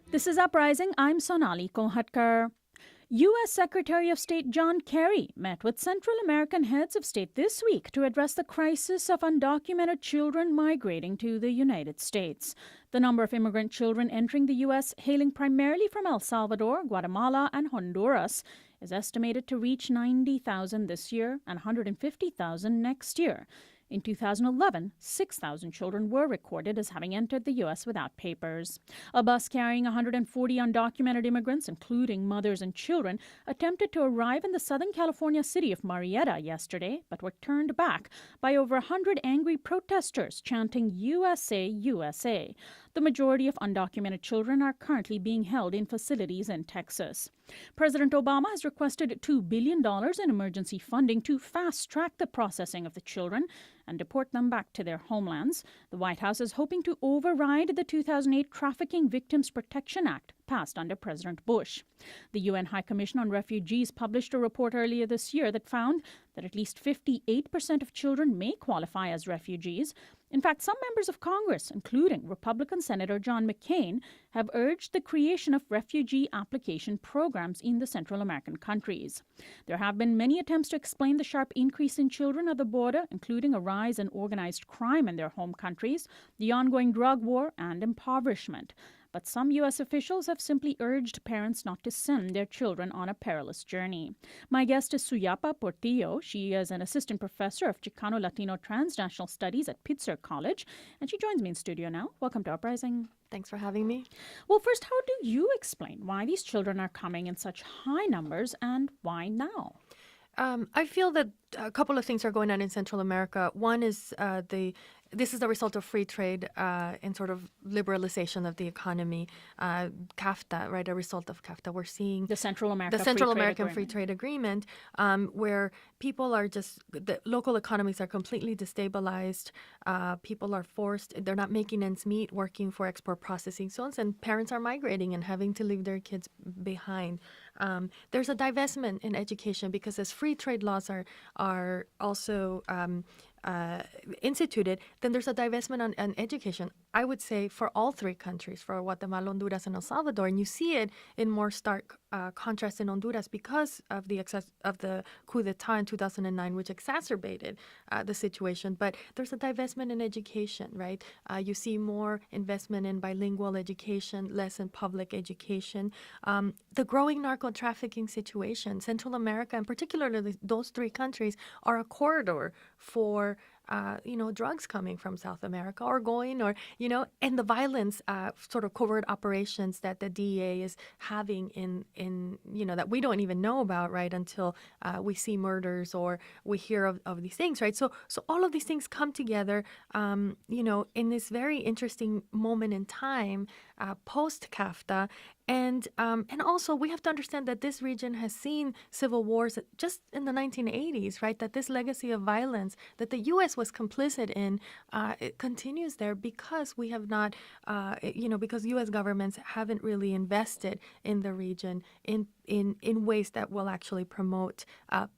This is Uprising. I'm Sonali Kolhatkar. U.S. Secretary of State John Kerry met with Central American heads of state this week to address the crisis of undocumented children migrating to the United States. The number of immigrant children entering the U.S., hailing primarily from El Salvador, Guatemala, and Honduras, is estimated to reach 90,000 this year and 150,000 next year. In 2011, 6,000 children were recorded as having entered the U.S. without papers. A bus carrying 140 undocumented immigrants, including mothers and children, attempted to arrive in the Southern California city of Murrieta yesterday, but were turned back by over 100 angry protesters chanting USA, USA. The majority of undocumented children are currently being held in facilities in Texas. President Obama has requested $2 billion in emergency funding to fast-track the processing of the children and deport them back to their homelands. The White House is hoping to override the 2008 Trafficking Victims Protection Act passed under President Bush. The UN High Commission on Refugees published a report earlier this year that found that at least 58% of children may qualify as refugees. In fact, some members of Congress, including Republican Senator John McCain, have urged the creation of refugee application programs in the Central American countries. There have been many attempts to explain the sharp increase in children at the border, including a rise in organized crime in their home countries, the ongoing drug war, and impoverishment. But some U.S. officials have simply urged parents not to send their children on a perilous journey. My guest is Suyapa Portillo. She is an assistant professor of Chicano-Latino Transnational Studies at Pitzer College, and she joins me in studio now. Welcome to Uprising. Thanks for having me. Well, first, how do you explain why these children are coming in such high numbers and why now? I feel that a couple of things are going on in Central America. One is this is the result of free trade and sort of liberalization of the economy. CAFTA, right? A result of CAFTA. We're seeing The Central American Free Trade Agreement, where people are the local economies are completely destabilized. People are forced; they're not making ends meet, working for export processing zones, and parents are migrating and having to leave their kids behind. There's a divestment in education because as free trade laws are also instituted, then there's a divestment on education. I would say for all three countries, for Guatemala, Honduras, and El Salvador, and you see it in more stark contrast in Honduras because of the coup d'état in 2009, which exacerbated the situation. But there's a divestment in education, right? You see more investment in bilingual education, less in public education. The growing narco trafficking situation, Central America, and particularly those three countries, are a corridor for drugs coming from South America or going, and the violence, sort of covert operations that the DEA is having in that we don't even know about, right, until we see murders or we hear of these things, right? So all of these things come together, in this very interesting moment in time, post CAFTA. And also we have to understand that this region has seen civil wars just in the 1980s, right? That this legacy of violence that the U.S. was complicit in, it continues there because we have not, because U.S. governments haven't really invested in the region in ways that will actually promote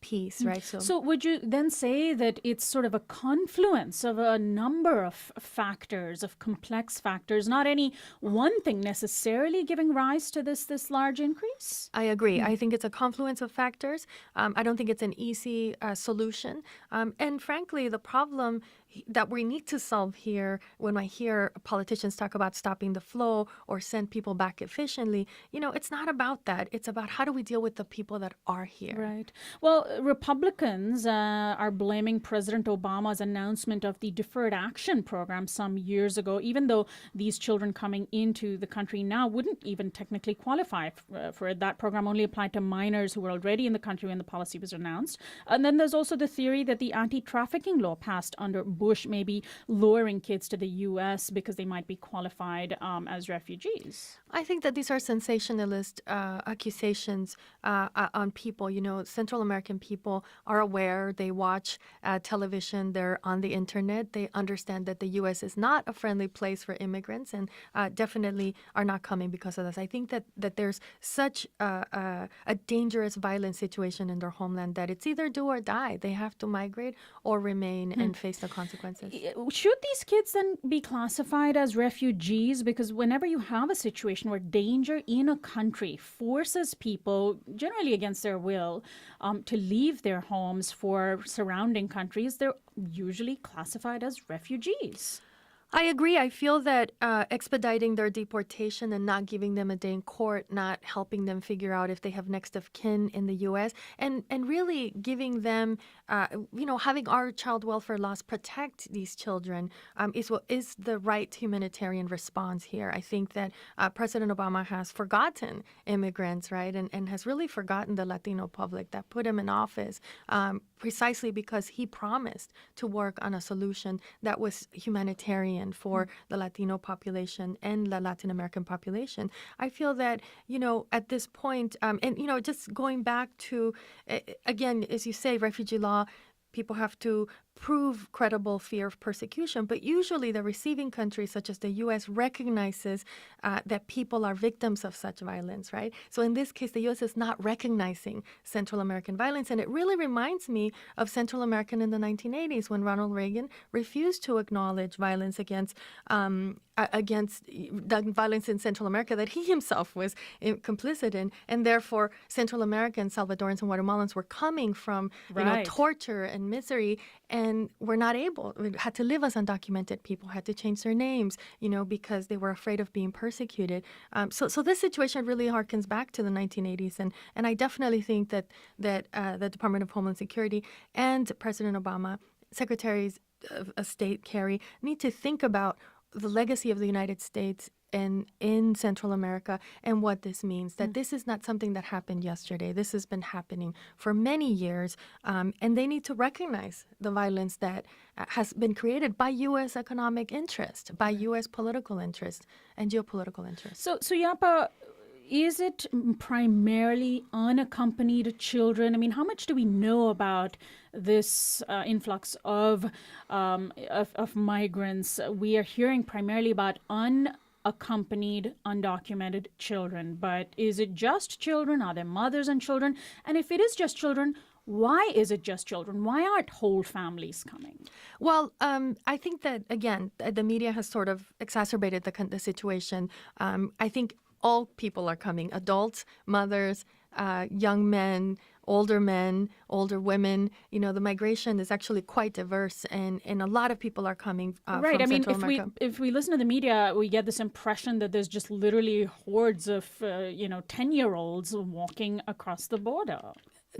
peace, right? So would you then say that it's sort of a confluence of a number of factors, of complex factors, not any one thing necessarily giving rise to this large increase? I agree. I think it's a confluence of factors. I don't think it's an easy solution. And frankly, the problem that we need to solve here, when I hear politicians talk about stopping the flow or send people back efficiently, it's not about that. It's about how do we deal with the people that are here. Right. Well, Republicans are blaming President Obama's announcement of the Deferred Action Program some years ago, even though these children coming into the country now wouldn't even technically qualify for it. That program only applied to minors who were already in the country when the policy was announced. And then there's also the theory that the anti-trafficking law passed under Bush may be luring kids to the U.S. because they might be qualified as refugees. I think that these are sensationalist accusations on people. Central American people are aware. They watch television. They're on the internet. They understand that the U.S. is not a friendly place for immigrants and definitely are not coming because of this. I think that there's such a dangerous, violent situation in their homeland that it's either do or die. They have to migrate or remain and face the consequences. consequences. Should these kids then be classified as refugees? Because whenever you have a situation where danger in a country forces people, generally against their will, to leave their homes for surrounding countries, they're usually classified as refugees. I agree. I feel that expediting their deportation and not giving them a day in court, not helping them figure out if they have next of kin in the U.S., and really giving them, having our child welfare laws protect these children is the right humanitarian response here. I think that President Obama has forgotten immigrants, right, and has really forgotten the Latino public that put him in office precisely because he promised to work on a solution that was humanitarian for the Latino population and the Latin American population. I feel that, at this point, just going back to, again, as you say, refugee law, people have to prove credible fear of persecution, but usually the receiving country, such as the U.S., recognizes that people are victims of such violence, right? So in this case, the U.S. is not recognizing Central American violence, and it really reminds me of Central America in the 1980s when Ronald Reagan refused to acknowledge violence against the violence in Central America that he himself was complicit in, and therefore Central Americans, Salvadorans, and Guatemalans were coming from torture and misery, and were not able, had to live as undocumented people, had to change their names, because they were afraid of being persecuted. So this situation really harkens back to the 1980s, and I definitely think that the Department of Homeland Security and President Obama, Secretaries of State Kerry, need to think about the legacy of the United States in Central America and what this means, that this is not something that happened yesterday. This has been happening for many years, and they need to recognize the violence that has been created by U.S. economic interest, by U.S. political interest and geopolitical interest. So Yapa, is it primarily unaccompanied children? I mean, how much do we know about this influx of migrants? We are hearing primarily about unaccompanied, undocumented children. But is it just children? Are there mothers and children? And if it is just children, why is it just children? Why aren't whole families coming? Well, I think that, again, the media has sort of exacerbated the situation. I think all people are coming, adults, mothers, young men, older women. The migration is actually quite diverse, and a lot of people are coming from Central America. If we listen to the media, we get this impression that there's just literally hordes of 10-year-olds walking across the border.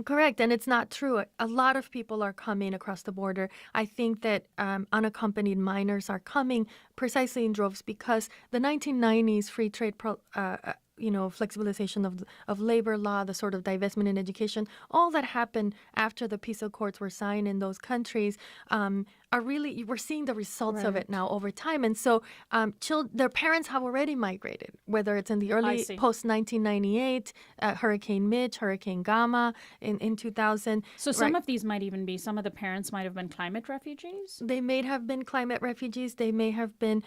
Correct, and it's not true. A lot of people are coming across the border. I think that unaccompanied minors are coming precisely in droves because the 1990s free trade flexibilization of labor law, the sort of divestment in education, all that happened after the peace accords were signed in those countries are really, we're seeing the results of it now over time. And so their parents have already migrated, whether it's in the early post-1998, Hurricane Mitch, Hurricane Gamma in 2000. So some of these might even be, some of the parents might have been climate refugees? They may have been climate refugees. They may have been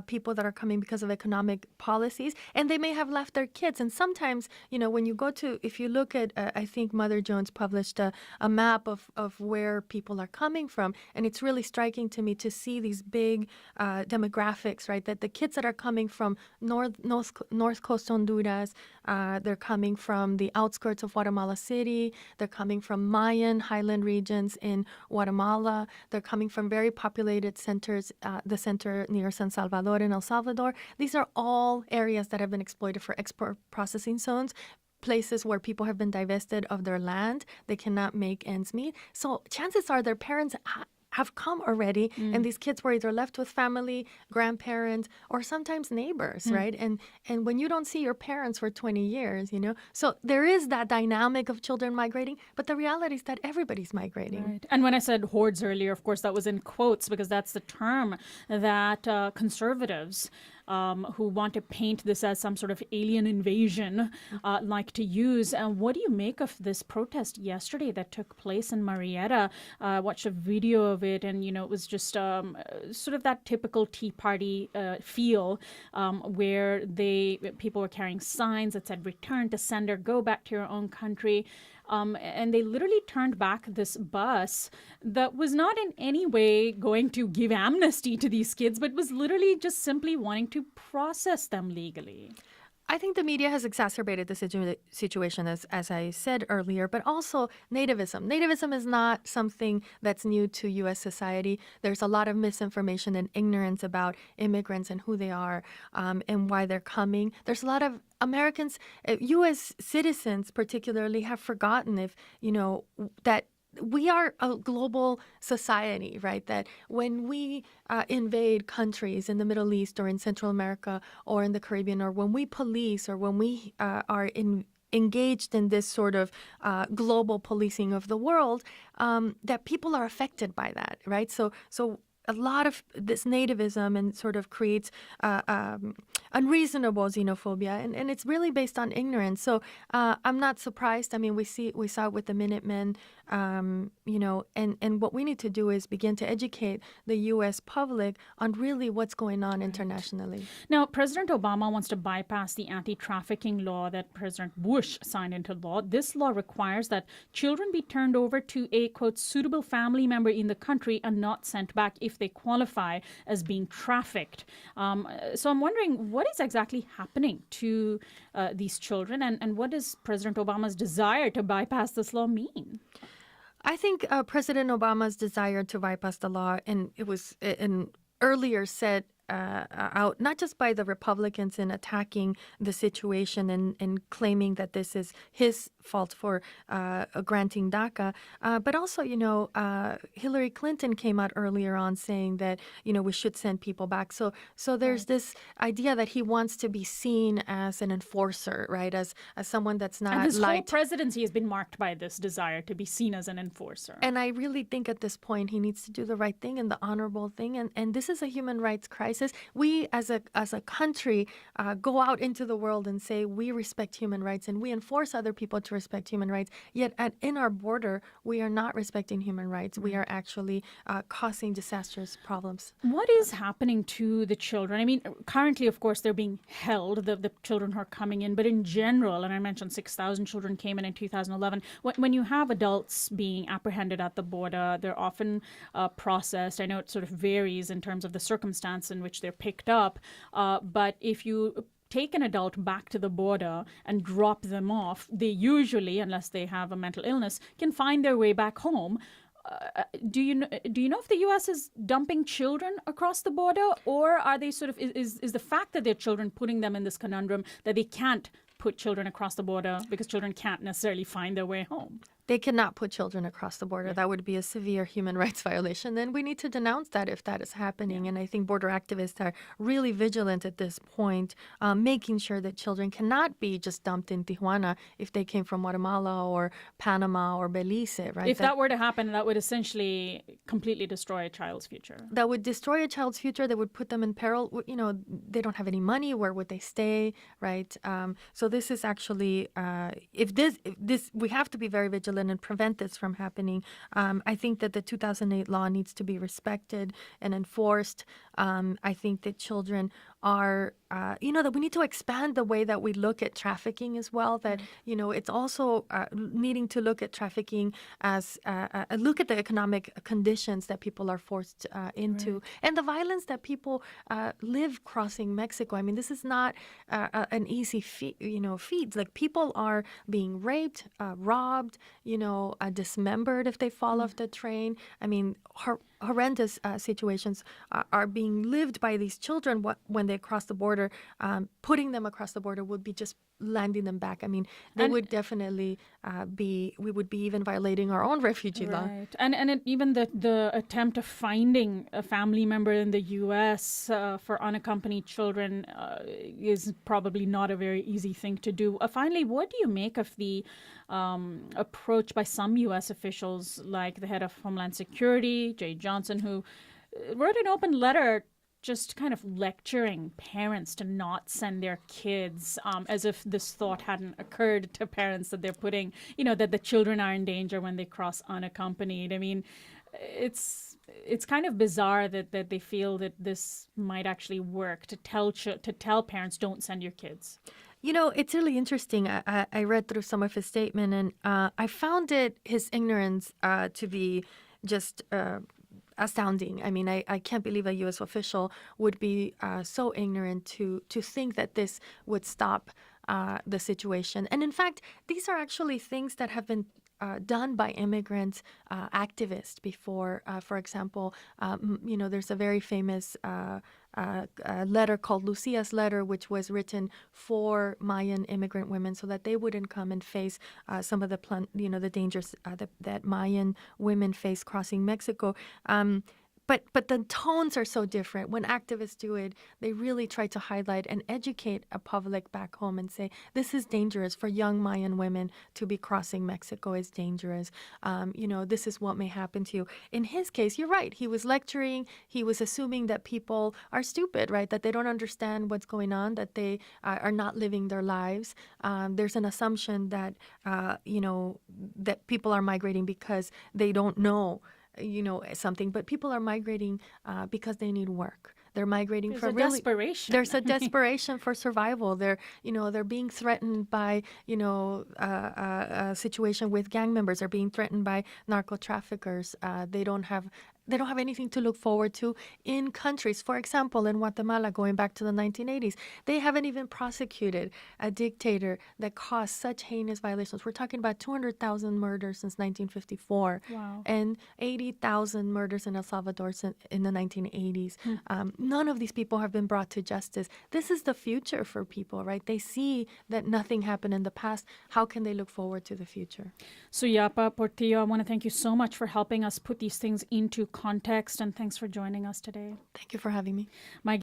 people that are coming because of economic policies, and they may have left their kids. And sometimes, when you go to, if you look at, I think Mother Jones published a map of where people are coming from, and it's really striking to me to see these big demographics, right? That the kids that are coming from North Coast Honduras, they're coming from the outskirts of Guatemala City, they're coming from Mayan highland regions in Guatemala, they're coming from very populated centers, the center near San Salvador in El Salvador. These are all areas that have been exploited for export processing zones, places where people have been divested of their land. They cannot make ends meet. So chances are their parents have come already, and these kids were either left with family, grandparents, or sometimes neighbors, right? And when you don't see your parents for 20 years, so there is that dynamic of children migrating, but the reality is that everybody's migrating. Right. And when I said hordes earlier, of course, that was in quotes because that's the term that conservatives who want to paint this as some sort of alien invasion like to use. And what do you make of this protest yesterday that took place in Marietta? I watched a video of it, and it was just sort of that typical Tea Party feel, where people were carrying signs that said "Return to sender, go back to your own country." and they literally turned back this bus that was not in any way going to give amnesty to these kids, but was literally just simply wanting to process them legally. I think the media has exacerbated the situation, as I said earlier, but also nativism. Nativism is not something that's new to U.S. society. There's a lot of misinformation and ignorance about immigrants and who they are and why they're coming. There's a lot of Americans, U.S. citizens particularly, have forgotten that we are a global society, right? That when we invade countries in the Middle East or in Central America or in the Caribbean, or when we police or when we engaged in this sort of global policing of the world, that people are affected by that, right? So a lot of this nativism and sort of creates unreasonable xenophobia, and it's really based on ignorance. So I'm not surprised. I mean, we saw it with the Minutemen, and what we need to do is begin to educate the U.S. public on really what's going on internationally. Now, President Obama wants to bypass the anti-trafficking law that President Bush signed into law. This law requires that children be turned over to a, quote, suitable family member in the country and not sent back if they qualify as being trafficked. So I'm wondering, what is exactly happening to these children, and what does President Obama's desire to bypass this law mean? I think President Obama's desire to bypass the law, and it was earlier said out not just by the Republicans in attacking the situation and claiming that this is his fault for granting DACA, but also, Hillary Clinton came out earlier on saying that, we should send people back. So there's this idea that he wants to be seen as an enforcer, right? As someone that's not And his whole light. presidency has been marked by this desire to be seen as an enforcer. And I really think at this point he needs to do the right thing and the honorable thing. And this is a human rights crisis. We as a country go out into the world and say we respect human rights and we enforce other people to respect human rights. Yet in our border, we are not respecting human rights. We are actually causing disastrous problems. What is happening to the children? I mean, currently, of course, they're being held, the children who are coming in. But in general, and I mentioned 6,000 children came in 2011, when you have adults being apprehended at the border, they're often processed. I know it sort of varies in terms of the circumstance in which they're picked up. But if you take an adult back to the border and drop them off, they usually, unless they have a mental illness, can find their way back home. Do you know if the U.S. is dumping children across the border, or are they sort of is the fact that they're children putting them in this conundrum that they can't put children across the border because children can't necessarily find their way home? They cannot put children across the border. That would be a severe human rights violation. And we need to denounce that if that is happening. And I think border activists are really vigilant at this point, making sure that children cannot be just dumped in Tijuana if they came from Guatemala or Panama or Belize, right? If that were to happen, that would essentially completely destroy a child's future. That would destroy a child's future. That would put them in peril. They don't have any money. Where would they stay, right? So this is actually, if this, we have to be very vigilant and prevent this from happening. I think that the 2008 law needs to be respected and enforced. I think that children are, that we need to expand the way that we look at trafficking as well. That, it's also needing to look at trafficking as look at the economic conditions that people are forced into, right, and the violence that people live crossing Mexico. I mean, this is not an easy feat. Like people are being raped, robbed, dismembered if they fall off the train. I mean, horrendous situations are being lived by these children when they cross the border. Putting them across the border would be just landing them back. I mean, we would be even violating our own refugee law. Right. And even the attempt of finding a family member in the U.S. For unaccompanied children is probably not a very easy thing to do. Finally, what do you make of the approach by some U.S. officials, like the head of Homeland Security, Jay Johnson, who wrote an open letter just kind of lecturing parents to not send their kids, as if this thought hadn't occurred to parents that they're putting, that the children are in danger when they cross unaccompanied. I mean, it's kind of bizarre that they feel that this might actually work to tell parents, don't send your kids. You know, it's really interesting. I read through some of his statement, and I found his ignorance to be just astounding. I mean, I can't believe a U.S. official would be so ignorant to think that this would stop the situation. And in fact, these are actually things that have been done by immigrant activists before. For example, there's a very famous letter called Lucia's Letter, which was written for Mayan immigrant women so that they wouldn't come and face some of the dangers that Mayan women face crossing Mexico. But the tones are so different. When activists do it, they really try to highlight and educate a public back home and say, this is dangerous for young Mayan women to be crossing Mexico is dangerous. This is what may happen to you. In his case, you're right. He was lecturing. He was assuming that people are stupid, right? That they don't understand what's going on, that they are not living their lives. There's an assumption that, that people are migrating because they don't know something, but people are migrating because they need work. They're migrating There's for a really desperation. There's a desperation for survival. They're being threatened by a situation with gang members. They're being threatened by narco traffickers. They don't have anything to look forward to in countries. For example, in Guatemala, going back to the 1980s, they haven't even prosecuted a dictator that caused such heinous violations. We're talking about 200,000 murders since 1954 Wow. and 80,000 murders in El Salvador in the 1980s. None of these people have been brought to justice. This is the future for people, right? They see that nothing happened in the past. How can they look forward to the future? Suyapa Portillo, I want to thank you so much for helping us put these things into context, and thanks for joining us today. Thank you for having me. My